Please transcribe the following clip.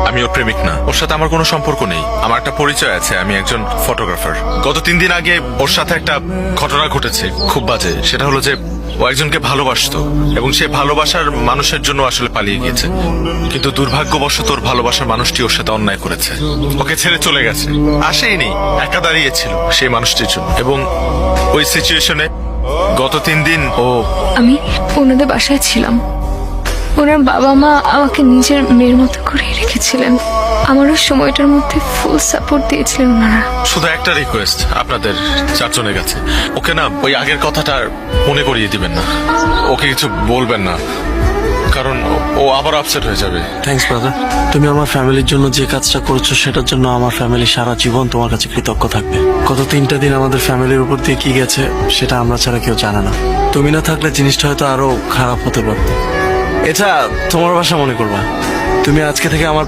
আমি ওর প্রেমিক না, ওর সাথে আমার কোনো সম্পর্ক নেই। আমার একটা পরিচয় আছে, আমি একজন ফটোগ্রাফার। গত 3 দিন আগে ওর সাথে একটা ঘটনা ঘটেছে, খুব বাজে। সেটা হলো যে ও একজনকে ভালোবাসতো এবং সে ভালোবাসার মানুষের জন্য আসলে পালিয়ে গিয়েছে, কিন্তু দুর্ভাগ্যবশত ওর ভালোবাসার মানুষটি ওর সাথে অন্যায় করেছে, ওকে ছেড়ে চলে গেছে। আসেইনি, একা দাঁড়িয়েছিল সেই মানুষটির জন্য। এবং ওই সিচুয়েশনে গত 3 দিন ও আমি ওনাদের বাসায় ছিলাম। ওনার বাবা মা আমাকে নিজের মেয়ের মতো করে রেখেছিলেন। আমার ওই সময়টার মধ্যে ফুল সাপোর্ট দিয়েছিলেন ওনারা। শুধু একটা রিকোয়েস্ট আপনাদের 4 জনের কাছে, ওকে না ওই আগের কথাটা মনে করিয়ে দিবেন না, ওকে কিছু বলবেন না, কারণ ও আবার আপসেট হয়ে যাবে। থ্যাঙ্কস ব্রাদার, তুমি আমার ফ্যামিলির জন্য যে কাজটা করেছো সেটার জন্য আমার ফ্যামিলি সারা জীবন তোমার কাছে কৃতজ্ঞ থাকবে। গত 3টা দিন আমাদের ফ্যামিলির উপর দিয়ে কি গেছে সেটা আমরা ছাড়া কেউ জানে না। তুমি না থাকলে জিনিসটা হয়তো আরো খারাপ হতে পারত। এটা তোমার বাসা মনে করবা। তুমি আজকে থেকে আমার